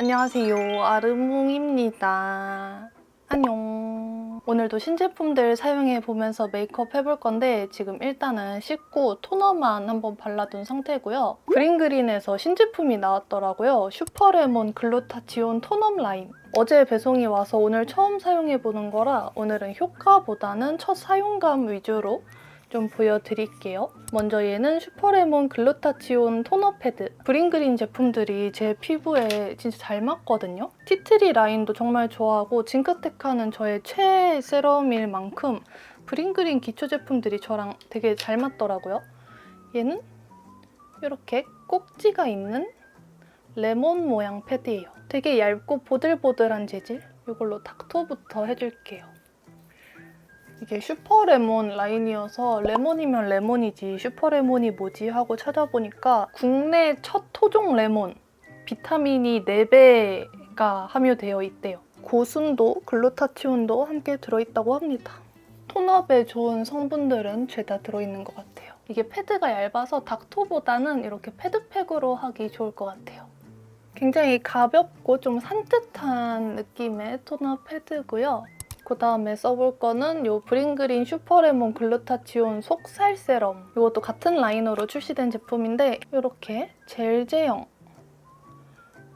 안녕하세요, 아르몽입니다. 안녕. 오늘도 신제품들 사용해보면서 메이크업 해볼 건데 지금 일단은 씻고 토너만 한번 발라둔 상태고요. 그린그린에서 신제품이 나왔더라고요. 슈퍼레몬 글루타치온 토너 라인. 어제 배송이 와서 오늘 처음 사용해보는 거라 오늘은 효과보다는 첫 사용감 위주로 좀 보여드릴게요. 먼저 얘는 슈퍼레몬 글루타치온 토너 패드. 그린그린 제품들이 제 피부에 진짜 잘 맞거든요. 티트리 라인도 정말 좋아하고 징크테카는 저의 최애 세럼일 만큼 그린그린 기초 제품들이 저랑 되게 잘 맞더라고요. 얘는 이렇게 꼭지가 있는 레몬 모양 패드예요. 되게 얇고 보들보들한 재질. 이걸로 닥터부터 해줄게요. 이게 슈퍼레몬 라인이어서 레몬이면 레몬이지 슈퍼레몬이 뭐지 하고 찾아보니까 국내 첫 토종 레몬 비타민이 4배가 함유되어 있대요. 고순도, 글루타치온도 함께 들어있다고 합니다. 톤업에 좋은 성분들은 죄다 들어있는 것 같아요. 이게 패드가 얇아서 닥터보다는 이렇게 패드팩으로 하기 좋을 것 같아요. 굉장히 가볍고 좀 산뜻한 느낌의 토너 패드고요. 그 다음에 써볼 거는 이 그린그린 슈퍼레몬 글루타치온 속살 세럼. 이것도 같은 라인으로 출시된 제품인데 이렇게 젤 제형.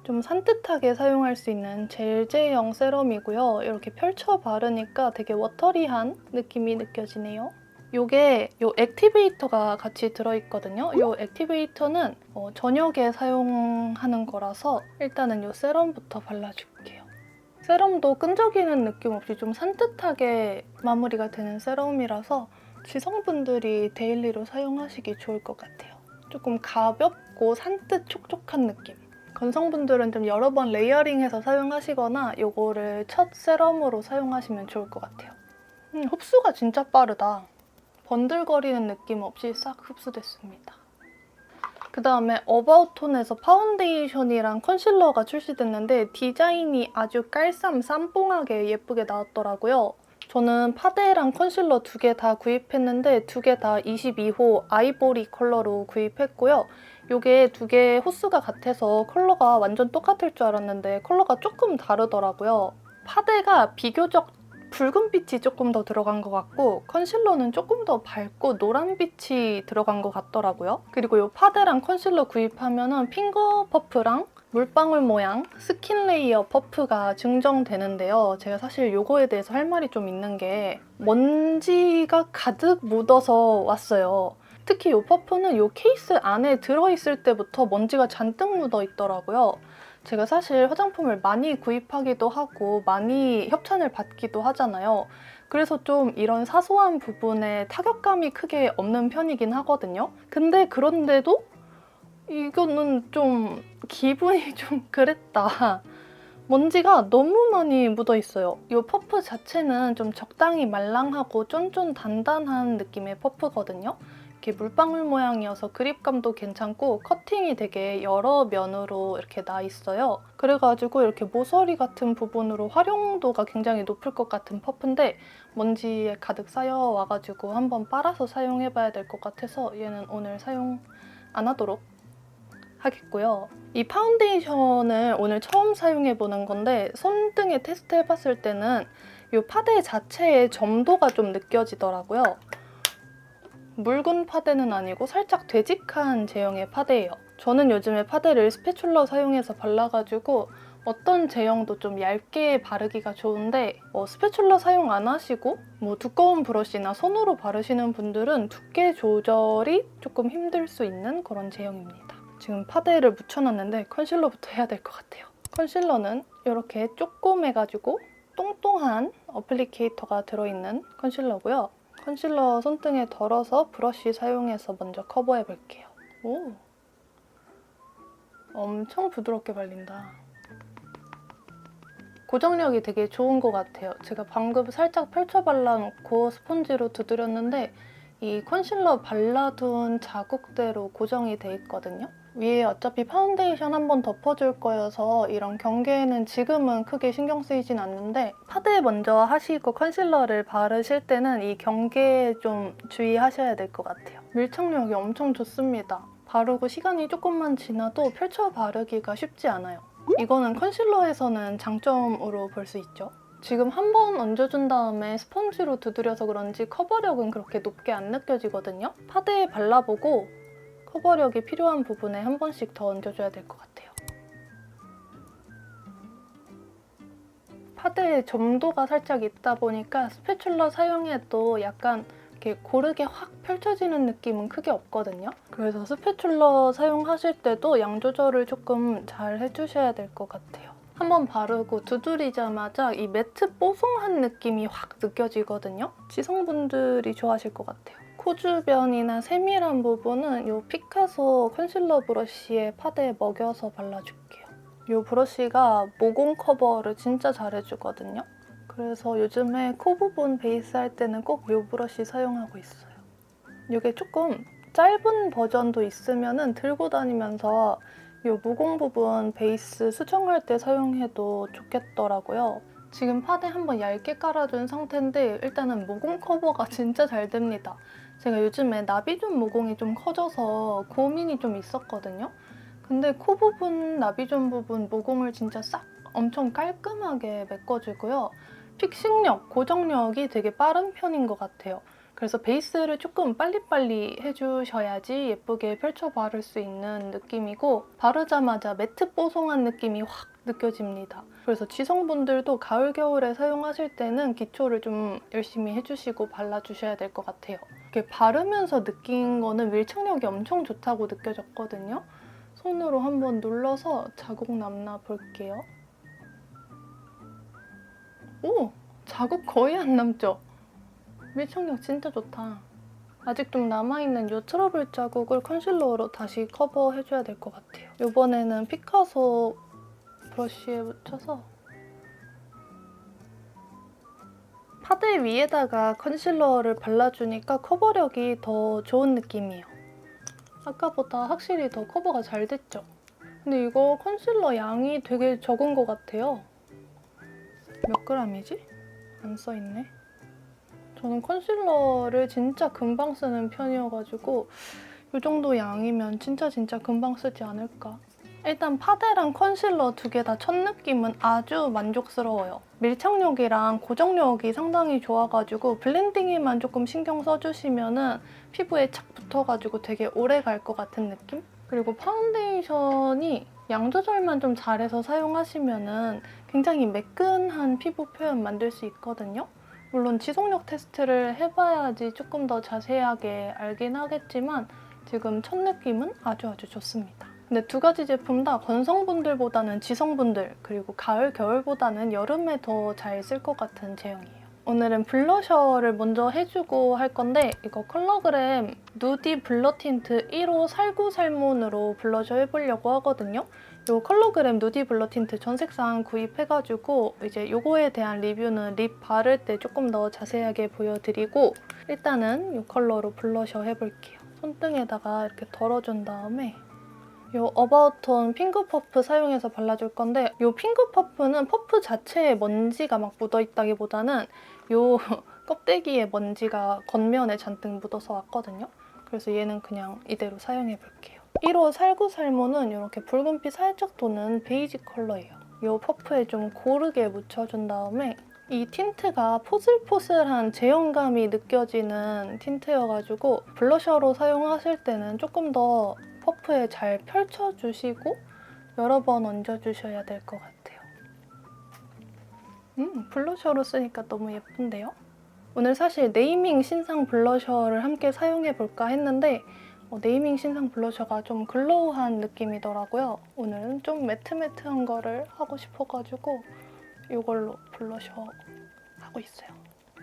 좀 산뜻하게 사용할 수 있는 젤 제형 세럼이고요. 이렇게 펼쳐 바르니까 되게 워터리한 느낌이 느껴지네요. 이게 이 액티베이터가 같이 들어있거든요. 이 액티베이터는 저녁에 사용하는 거라서 일단은 이 세럼부터 발라줄게요. 세럼도 끈적이는 느낌 없이 좀 산뜻하게 마무리가 되는 세럼이라서 지성분들이 데일리로 사용하시기 좋을 것 같아요. 조금 가볍고 산뜻 촉촉한 느낌. 건성분들은 좀 여러 번 레이어링해서 사용하시거나 이거를 첫 세럼으로 사용하시면 좋을 것 같아요. 흡수가 진짜 빠르다. 번들거리는 느낌 없이 싹 흡수됐습니다. 그 다음에 어바웃톤에서 파운데이션이랑 컨실러가 출시됐는데 디자인이 아주 쌈뽕하게 예쁘게 나왔더라고요. 저는 파데랑 컨실러 2개 다 구입했는데 2개 다 22호 아이보리 컬러로 구입했고요. 이게 2개 호수가 같아서 컬러가 완전 똑같을 줄 알았는데 컬러가 조금 다르더라고요. 파데가 비교적 붉은빛이 조금 더 들어간 것 같고 컨실러는 조금 더 밝고 노란빛이 들어간 것 같더라고요. 그리고 이 파데랑 컨실러 구입하면 핑거 퍼프랑 물방울 모양 스킨 레이어 퍼프가 증정되는데요. 제가 사실 이거에 대해서 할 말이 좀 있는 게 먼지가 가득 묻어서 왔어요. 특히 이 퍼프는 이 케이스 안에 들어있을 때부터 먼지가 잔뜩 묻어 있더라고요. 제가 사실 화장품을 많이 구입하기도 하고 많이 협찬을 받기도 하잖아요. 그래서 좀 이런 사소한 부분에 타격감이 크게 없는 편이긴 하거든요. 근데 그런데도 이거는 좀 기분이 좀 그랬다. 먼지가 너무 많이 묻어 있어요. 이 퍼프 자체는 좀 적당히 말랑하고 쫀쫀 단단한 느낌의 퍼프거든요. 이렇게 물방울 모양이어서 그립감도 괜찮고 커팅이 되게 여러 면으로 이렇게 나 있어요. 그래가지고 이렇게 모서리 같은 부분으로 활용도가 굉장히 높을 것 같은 퍼프인데 먼지에 가득 쌓여와가지고 한번 빨아서 사용해봐야 될 것 같아서 얘는 오늘 사용 안 하도록 하겠고요. 이 파운데이션을 오늘 처음 사용해보는 건데 손등에 테스트해봤을 때는 이 파데 자체의 점도가 좀 느껴지더라고요. 묽은 파데는 아니고 살짝 되직한 제형의 파데예요. 저는 요즘에 파데를 스패츌러 사용해서 발라가지고 어떤 제형도 좀 얇게 바르기가 좋은데 스패츌러 사용 안 하시고 두꺼운 브러쉬나 손으로 바르시는 분들은 두께 조절이 조금 힘들 수 있는 그런 제형입니다. 지금 파데를 묻혀놨는데 컨실러부터 해야 될 것 같아요. 컨실러는 이렇게 조그매가지고 똥똥한 어플리케이터가 들어있는 컨실러고요. 컨실러 손등에 덜어서 브러쉬 사용해서 먼저 커버해볼게요. 오, 엄청 부드럽게 발린다. 고정력이 되게 좋은 것 같아요. 제가 방금 살짝 펼쳐 발라놓고 스펀지로 두드렸는데 이 컨실러 발라둔 자국대로 고정이 돼 있거든요. 위에 어차피 파운데이션 한번 덮어줄 거여서 이런 경계에는 지금은 크게 신경 쓰이진 않는데 파데 먼저 하시고 컨실러를 바르실 때는 이 경계에 좀 주의하셔야 될 것 같아요. 밀착력이 엄청 좋습니다. 바르고 시간이 조금만 지나도 펼쳐 바르기가 쉽지 않아요. 이거는 컨실러에서는 장점으로 볼 수 있죠. 지금 한 번 얹어준 다음에 스펀지로 두드려서 그런지 커버력은 그렇게 높게 안 느껴지거든요. 파데에 발라보고 커버력이 필요한 부분에 한 번씩 더 얹어줘야 될 것 같아요. 파데에 점도가 살짝 있다 보니까 스패츌러 사용해도 약간 이렇게 고르게 확 펼쳐지는 느낌은 크게 없거든요. 그래서 스패츌러 사용하실 때도 양 조절을 조금 잘 해주셔야 될 것 같아요. 한번 바르고 두드리자마자 이 매트 뽀송한 느낌이 확 느껴지거든요. 지성분들이 좋아하실 것 같아요. 코 주변이나 세밀한 부분은 이 피카소 컨실러 브러쉬에 파데에 먹여서 발라줄게요. 이 브러쉬가 모공 커버를 진짜 잘해주거든요. 그래서 요즘에 코 부분 베이스 할 때는 꼭 이 브러쉬 사용하고 있어요. 이게 조금 짧은 버전도 있으면 들고 다니면서 이 모공 부분 베이스 수정할 때 사용해도 좋겠더라고요. 지금 파데 한번 얇게 깔아준 상태인데 일단은 모공 커버가 진짜 잘 됩니다. 제가 요즘에 나비존 모공이 좀 커져서 고민이 좀 있었거든요. 근데 코 부분, 나비존 부분 모공을 진짜 싹 엄청 깔끔하게 메꿔주고요. 픽싱력, 고정력이 되게 빠른 편인 것 같아요. 그래서 베이스를 조금 빨리빨리 해주셔야지 예쁘게 펼쳐 바를 수 있는 느낌이고 바르자마자 매트 뽀송한 느낌이 확 느껴집니다. 그래서 지성분들도 가을, 겨울에 사용하실 때는 기초를 좀 열심히 해주시고 발라주셔야 될 것 같아요. 이렇게 바르면서 느낀 거는 밀착력이 엄청 좋다고 느껴졌거든요. 손으로 한번 눌러서 자국 남나 볼게요. 오! 자국 거의 안 남죠? 밀착력 진짜 좋다. 아직 좀 남아있는 이 트러블 자국을 컨실러로 다시 커버해줘야 될 것 같아요. 이번에는 피카소 브러쉬에 묻혀서 파데 위에다가 컨실러를 발라주니까 커버력이 더 좋은 느낌이에요. 아까보다 확실히 더 커버가 잘 됐죠? 근데 이거 컨실러 양이 되게 적은 것 같아요. 몇 그램이지? 안 써있네. 저는 컨실러를 진짜 금방 쓰는 편이어가지고 이 정도 양이면 진짜 금방 쓰지 않을까. 일단 파데랑 컨실러 두 개 다 첫 느낌은 아주 만족스러워요. 밀착력이랑 고정력이 상당히 좋아가지고 블렌딩에만 조금 신경 써주시면 피부에 착 붙어가지고 되게 오래 갈 것 같은 느낌? 그리고 파운데이션이 양 조절만 좀 잘해서 사용하시면 굉장히 매끈한 피부 표현 만들 수 있거든요. 물론 지속력 테스트를 해봐야지 조금 더 자세하게 알긴 하겠지만 지금 첫 느낌은 아주 좋습니다. 근데 두 가지 제품 다 건성분들보다는 지성분들 그리고 가을, 겨울보다는 여름에 더 잘 쓸 것 같은 제형이에요. 오늘은 블러셔를 먼저 해주고 할 건데 이거 컬러그램 누디 블러 틴트 1호 살구살몬으로 블러셔 해보려고 하거든요. 이 컬러그램 누디 블러 틴트 전 색상 구입해가지고 이제 이거에 대한 리뷰는 립 바를 때 조금 더 자세하게 보여드리고 일단은 이 컬러로 블러셔 해볼게요. 손등에다가 이렇게 덜어준 다음에 이 어바웃톤 핑크 퍼프 사용해서 발라줄 건데 이 핑크 퍼프는 퍼프 자체에 먼지가 막 묻어있다기보다는 이 껍데기에 먼지가 겉면에 잔뜩 묻어서 왔거든요. 그래서 얘는 그냥 이대로 사용해볼게요. 1호 살구살모는 이렇게 붉은빛 살짝 도는 베이지 컬러예요. 이 퍼프에 좀 고르게 묻혀준 다음에 이 틴트가 포슬포슬한 제형감이 느껴지는 틴트여가지고 블러셔로 사용하실 때는 조금 더 퍼프에 잘 펼쳐주시고 여러 번 얹어주셔야 될 것 같아요. 블러셔로 쓰니까 너무 예쁜데요? 오늘 사실 네이밍 신상 블러셔를 함께 사용해볼까 했는데 네이밍 신상 블러셔가 좀 글로우한 느낌이더라고요. 오늘은 좀 매트한 거를 하고 싶어가지고 이걸로 블러셔 하고 있어요.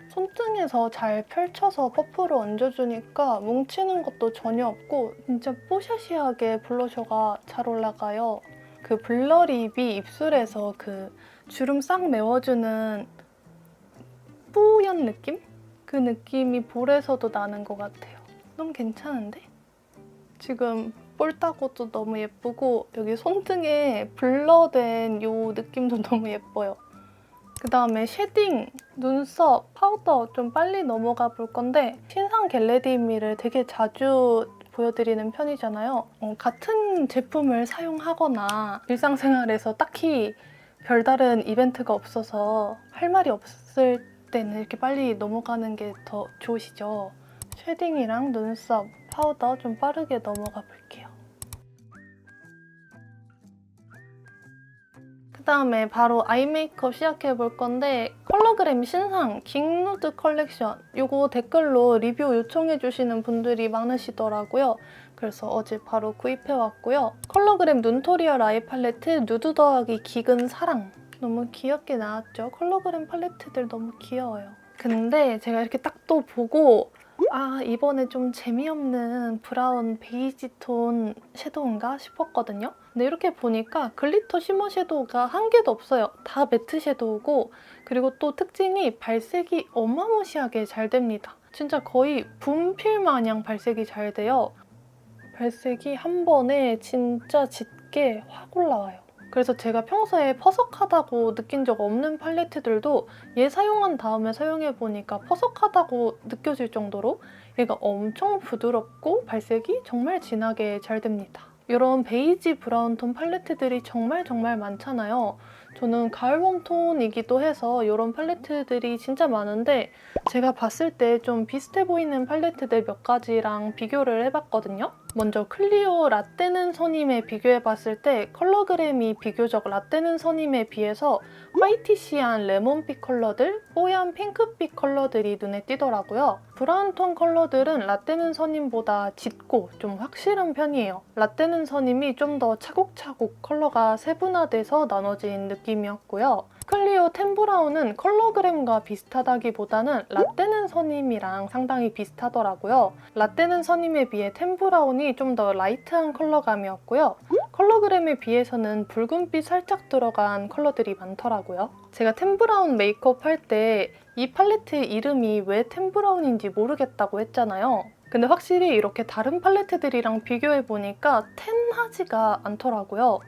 손등에서 잘 펼쳐서 퍼프를 얹어주니까 뭉치는 것도 전혀 없고 진짜 뽀샤시하게 블러셔가 잘 올라가요. 그 블러립이 입술에서 그 주름 싹 메워주는 뿌연 느낌? 그 느낌이 볼에서도 나는 것 같아요. 너무 괜찮은데? 지금 볼 따고도 너무 예쁘고 여기 손등에 블러된 이 느낌도 너무 예뻐요. 그다음에 쉐딩, 눈썹, 파우더 좀 빨리 넘어가 볼 건데 신상 겟레디미를 되게 자주 보여드리는 편이잖아요. 같은 제품을 사용하거나 일상생활에서 딱히 별다른 이벤트가 없어서 할 말이 없을 때는 이렇게 빨리 넘어가는 게 더 좋으시죠? 쉐딩이랑 눈썹, 파우더 좀 빠르게 넘어가 볼게요. 그 다음에 바로 아이 메이크업 시작해 볼 건데 컬러그램 신상 긱누드 컬렉션 이거 댓글로 리뷰 요청해 주시는 분들이 많으시더라고요. 그래서 어제 바로 구입해 왔고요. 컬러그램 눈토리얼 아이 팔레트 누드 더하기 긱은 사랑 너무 귀엽게 나왔죠? 컬러그램 팔레트들 너무 귀여워요. 근데 제가 이렇게 딱 또 보고 이번에 좀 재미없는 브라운 베이지 톤 섀도우인가 싶었거든요. 근데 이렇게 보니까 글리터 쉬머 섀도우가 한 개도 없어요. 다 매트 섀도우고 그리고 또 특징이 발색이 어마무시하게 잘 됩니다. 진짜 거의 분필 마냥 발색이 잘 돼요. 발색이 한 번에 진짜 짙게 확 올라와요. 그래서 제가 평소에 퍼석하다고 느낀 적 없는 팔레트들도 얘 사용한 다음에 사용해보니까 퍼석하다고 느껴질 정도로 얘가 엄청 부드럽고 발색이 정말 진하게 잘 됩니다. 이런 베이지 브라운 톤 팔레트들이 정말 많잖아요. 저는 가을 웜톤이기도 해서 이런 팔레트들이 진짜 많은데 제가 봤을 때 좀 비슷해 보이는 팔레트들 몇 가지랑 비교를 해봤거든요. 먼저 클리오 라떼는 선임에 비교해봤을 때 컬러그램이 비교적 라떼는 선임에 비해서 화이티시한 레몬빛 컬러들, 뽀얀 핑크빛 컬러들이 눈에 띄더라고요. 브라운톤 컬러들은 라떼는 선임보다 짙고 좀 확실한 편이에요. 라떼는 선임이 좀 더 차곡차곡 컬러가 세분화돼서 나눠진 느낌이었고요. 클리오 템브라운은 컬러그램과 비슷하다기보다는 라떼는 선임이랑 상당히 비슷하더라고요. 라떼는 선임에 비해 템브라운이 좀 더 라이트한 컬러감이었고요. 컬러그램에 비해서는 붉은빛 살짝 들어간 컬러들이 많더라고요. 제가 템브라운 메이크업 할 때 이 팔레트 이름이 왜 템브라운인지 모르겠다고 했잖아요. 근데 확실히 이렇게 다른 팔레트들이랑 비교해보니까 텐하지가 않더라고요.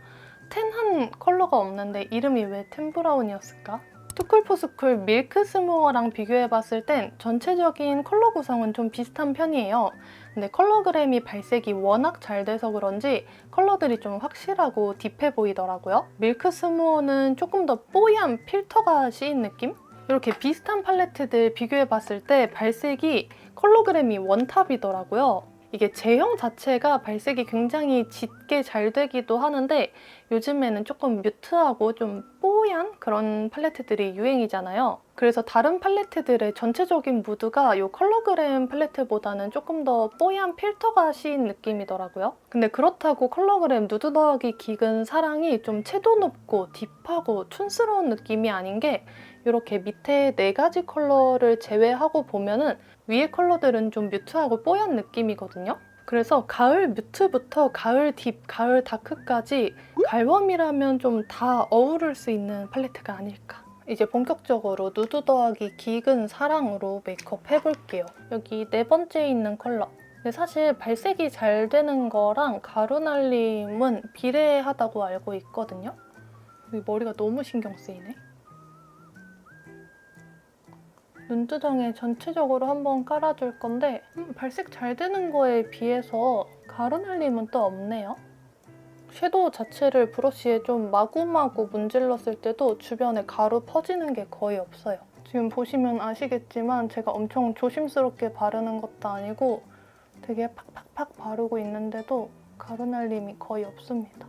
텐한 컬러가 없는데 이름이 왜 템브라운이었을까? 투쿨포스쿨 밀크 스모어랑 비교해봤을 땐 전체적인 컬러 구성은 좀 비슷한 편이에요. 근데 컬러그램이 발색이 워낙 잘 돼서 그런지 컬러들이 좀 확실하고 딥해 보이더라고요. 밀크 스모어는 조금 더 뽀얀 필터가 씌인 느낌? 이렇게 비슷한 팔레트들 비교해봤을 때 발색이 컬러그램이 원탑이더라고요. 이게 제형 자체가 발색이 굉장히 짙게 잘 되기도 하는데 요즘에는 조금 뮤트하고 좀 뽀얀 그런 팔레트들이 유행이잖아요. 그래서 다른 팔레트들의 전체적인 무드가 이 컬러그램 팔레트보다는 조금 더 뽀얀 필터가 씌인 느낌이더라고요. 근데 그렇다고 컬러그램 누드 더하기 긱은 사랑이 좀 채도 높고 딥하고 촌스러운 느낌이 아닌 게 이렇게 밑에 4가지 컬러를 제외하고 보면은 위에 컬러들은 좀 뮤트하고 뽀얀 느낌이거든요. 그래서 가을 뮤트부터 가을 딥, 가을 다크까지 갈웜이라면 좀 다 어우를 수 있는 팔레트가 아닐까. 이제 본격적으로 누드 더하기 긱은 사랑으로 메이크업 해볼게요. 여기 4번째에 있는 컬러. 근데 사실 발색이 잘 되는 거랑 가루날림은 비례하다고 알고 있거든요. 여기 머리가 너무 신경 쓰이네. 눈두덩이에 전체적으로 한번 깔아줄 건데 발색 잘 되는 거에 비해서 가루날림은 또 없네요. 섀도우 자체를 브러쉬에 좀 마구마구 문질렀을 때도 주변에 가루 퍼지는 게 거의 없어요. 지금 보시면 아시겠지만 제가 엄청 조심스럽게 바르는 것도 아니고 되게 팍팍팍 바르고 있는데도 가루날림이 거의 없습니다.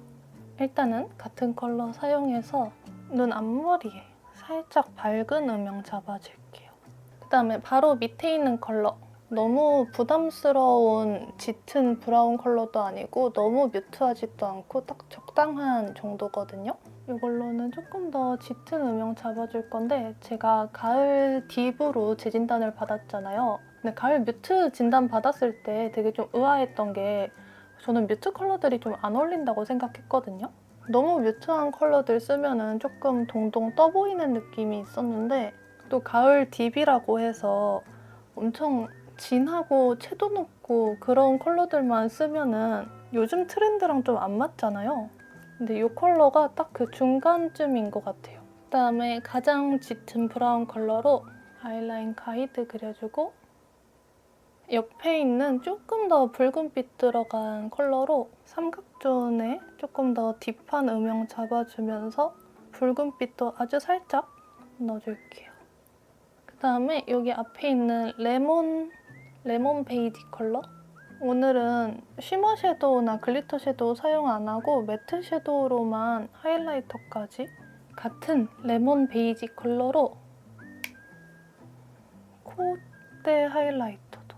일단은 같은 컬러 사용해서 눈 앞머리에 살짝 밝은 음영 잡아줄게요. 그다음에 바로 밑에 있는 컬러. 너무 부담스러운 짙은 브라운 컬러도 아니고 너무 뮤트하지도 않고 딱 적당한 정도거든요. 이걸로는 조금 더 짙은 음영 잡아줄 건데 제가 가을 딥으로 재진단을 받았잖아요. 근데 가을 뮤트 진단 받았을 때 되게 좀 의아했던 게 저는 뮤트 컬러들이 좀 안 어울린다고 생각했거든요. 너무 뮤트한 컬러들 쓰면은 조금 동동 떠 보이는 느낌이 있었는데 또 가을 딥이라고 해서 엄청 진하고 채도 높고 그런 컬러들만 쓰면은 요즘 트렌드랑 좀 안 맞잖아요. 근데 이 컬러가 딱 그 중간쯤인 것 같아요. 그다음에 가장 짙은 브라운 컬러로 아이라인 가이드 그려주고 옆에 있는 조금 더 붉은빛 들어간 컬러로 삼각존에 조금 더 딥한 음영 잡아주면서 붉은빛도 아주 살짝 넣어줄게요. 그다음에 여기 앞에 있는 레몬 베이지 컬러? 오늘은 쉬머 섀도우나 글리터 섀도우 사용 안 하고 매트 섀도우로만 하이라이터까지 같은 레몬 베이지 컬러로 콧대 하이라이터도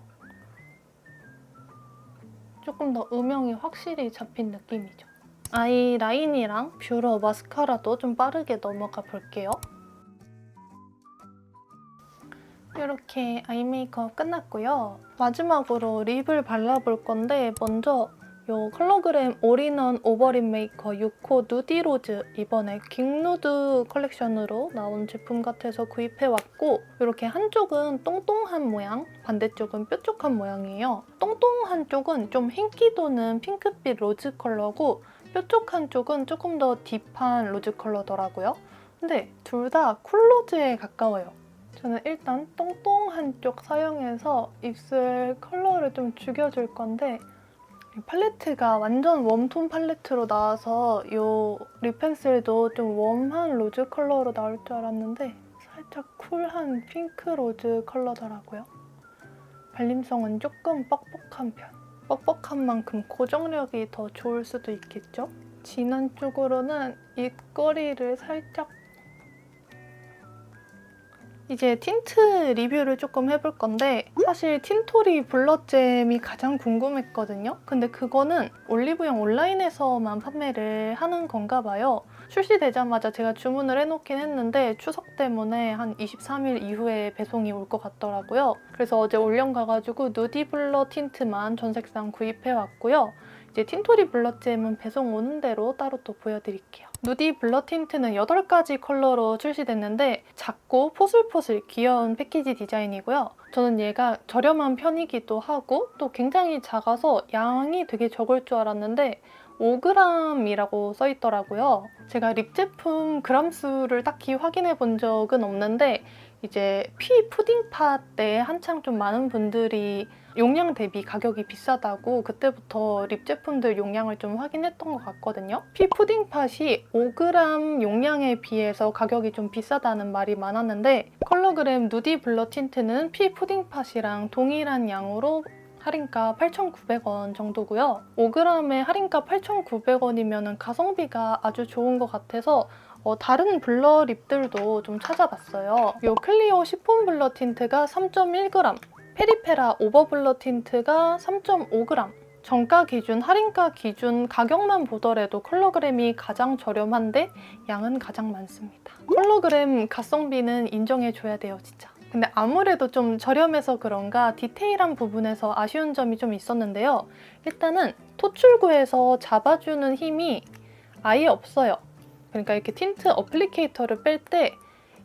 조금 더 음영이 확실히 잡힌 느낌이죠. 아이라인이랑 뷰러 마스카라도 좀 빠르게 넘어가 볼게요. 이렇게 아이 메이크업 끝났고요. 마지막으로 립을 발라볼 건데 먼저 이 컬러그램 올인원 오버립 메이커 6호 누디 로즈 이번에 긱누드 컬렉션으로 나온 제품 같아서 구입해왔고 이렇게 한쪽은 똥똥한 모양, 반대쪽은 뾰족한 모양이에요. 똥똥한 쪽은 좀 흰기 도는 핑크빛 로즈 컬러고 뾰족한 쪽은 조금 더 딥한 로즈 컬러더라고요. 근데 둘 다 쿨로즈에 가까워요. 저는 일단 똥똥한 쪽 사용해서 입술 컬러를 좀 죽여줄 건데 팔레트가 완전 웜톤 팔레트로 나와서 이 립펜슬도 좀 웜한 로즈 컬러로 나올 줄 알았는데 살짝 쿨한 핑크 로즈 컬러더라고요. 발림성은 조금 뻑뻑한 편. 뻑뻑한 만큼 고정력이 더 좋을 수도 있겠죠? 진한 쪽으로는 입꼬리를 살짝 이제 틴트 리뷰를 조금 해볼 건데 사실 틴토리 블러잼이 가장 궁금했거든요. 근데 그거는 올리브영 온라인에서만 판매를 하는 건가 봐요. 출시되자마자 제가 주문을 해놓긴 했는데 추석 때문에 한 23일 이후에 배송이 올 것 같더라고요. 그래서 어제 올영 가가지고 누디 블러 틴트만 전 색상 구입해왔고요. 이제 틴토리 블러잼은 배송 오는 대로 따로 또 보여드릴게요. 누디 블러 틴트는 8가지 컬러로 출시됐는데 작고 포슬포슬 귀여운 패키지 디자인이고요. 저는 얘가 저렴한 편이기도 하고 또 굉장히 작아서 양이 되게 적을 줄 알았는데 5g이라고 써있더라고요. 제가 립 제품 그람수를 딱히 확인해 본 적은 없는데 이제 피 푸딩팟 때 한창 좀 많은 분들이 용량 대비 가격이 비싸다고 그때부터 립 제품들 용량을 좀 확인했던 것 같거든요. 피 푸딩팟이 5g 용량에 비해서 가격이 좀 비싸다는 말이 많았는데 컬러그램 누디 블러 틴트는 피 푸딩팟이랑 동일한 양으로 할인가 8,900원 정도고요. 5g에 할인가 8,900원이면 가성비가 아주 좋은 것 같아서 다른 블러 립들도 좀 찾아봤어요. 이 클리오 시폰 블러 틴트가 3.1g, 페리페라 오버 블러 틴트가 3.5g. 정가 기준, 할인가 기준 가격만 보더라도 컬러그램이 가장 저렴한데 양은 가장 많습니다. 컬러그램 가성비는 인정해줘야 돼요, 진짜. 근데 아무래도 좀 저렴해서 그런가 디테일한 부분에서 아쉬운 점이 좀 있었는데요. 일단은 토출구에서 잡아주는 힘이 아예 없어요. 그러니까 이렇게 틴트 어플리케이터를 뺄 때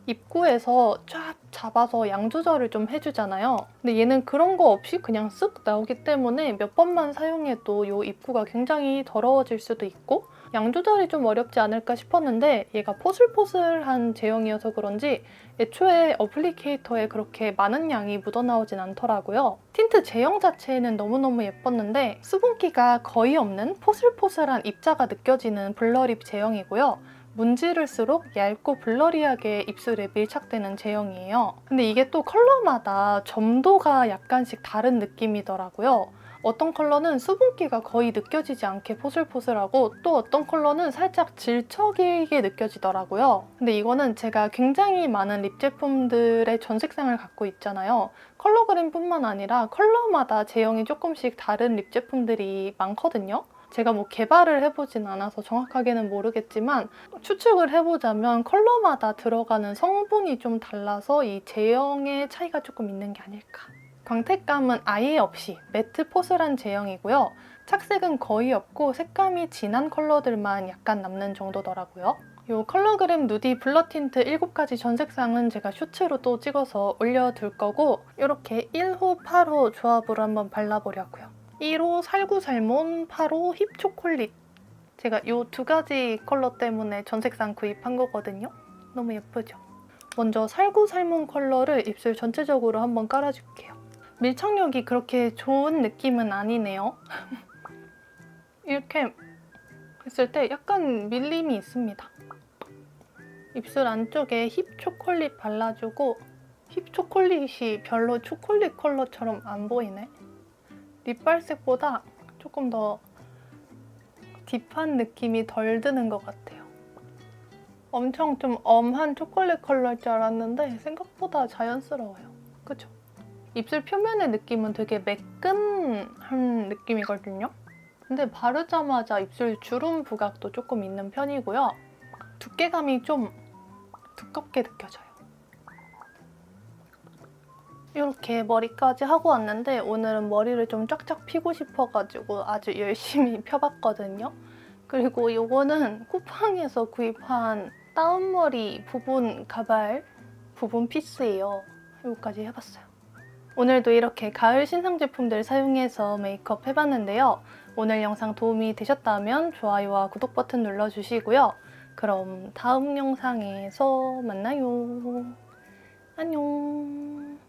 입구에서 쫙 잡아서 양 조절을 좀 해주잖아요. 근데 얘는 그런 거 없이 그냥 쓱 나오기 때문에 몇 번만 사용해도 이 입구가 굉장히 더러워질 수도 있고 양 조절이 좀 어렵지 않을까 싶었는데 얘가 포슬포슬한 제형이어서 그런지 애초에 어플리케이터에 그렇게 많은 양이 묻어나오진 않더라고요. 틴트 제형 자체는 너무너무 예뻤는데 수분기가 거의 없는 포슬포슬한 입자가 느껴지는 블러립 제형이고요. 문지를수록 얇고 블러리하게 입술에 밀착되는 제형이에요. 근데 이게 또 컬러마다 점도가 약간씩 다른 느낌이더라고요. 어떤 컬러는 수분기가 거의 느껴지지 않게 포슬포슬하고 또 어떤 컬러는 살짝 질척이게 느껴지더라고요. 근데 이거는 제가 굉장히 많은 립 제품들의 전 색상을 갖고 있잖아요. 컬러그램뿐만 아니라 컬러마다 제형이 조금씩 다른 립 제품들이 많거든요. 제가 뭐 개발을 해보진 않아서 정확하게는 모르겠지만 추측을 해보자면 컬러마다 들어가는 성분이 좀 달라서 이 제형의 차이가 조금 있는 게 아닐까. 광택감은 아예 없이 매트 포슬한 제형이고요. 착색은 거의 없고 색감이 진한 컬러들만 약간 남는 정도더라고요. 이 컬러그램 누디 블러 틴트 7가지 전 색상은 제가 쇼츠로 또 찍어서 올려둘 거고 이렇게 1호, 8호 조합으로 한번 발라보려고요. 1호 살구살몬, 8호 힙초콜릿. 제가 이 2가지 컬러 때문에 전 색상 구입한 거거든요. 너무 예쁘죠? 먼저 살구살몬 컬러를 입술 전체적으로 한번 깔아줄게요. 밀착력이 그렇게 좋은 느낌은 아니네요. 이렇게 했을 때 약간 밀림이 있습니다. 입술 안쪽에 힙 초콜릿 발라주고 힙 초콜릿이 별로 초콜릿 컬러처럼 안 보이네. 립발색보다 조금 더 딥한 느낌이 덜 드는 것 같아요. 엄청 좀 엄한 초콜릿 컬러일 줄 알았는데 생각보다 자연스러워요. 그쵸? 입술 표면의 느낌은 되게 매끈한 느낌이거든요. 근데 바르자마자 입술 주름 부각도 조금 있는 편이고요. 두께감이 좀 두껍게 느껴져요. 이렇게 머리까지 하고 왔는데 오늘은 머리를 좀 쫙쫙 피고 싶어가지고 아주 열심히 펴봤거든요. 그리고 이거는 쿠팡에서 구입한 다운머리 부분 가발 부분 피스예요. 이거까지 해봤어요. 오늘도 이렇게 가을 신상 제품들 사용해서 메이크업 해봤는데요. 오늘 영상 도움이 되셨다면 좋아요와 구독 버튼 눌러주시고요. 그럼 다음 영상에서 만나요. 안녕.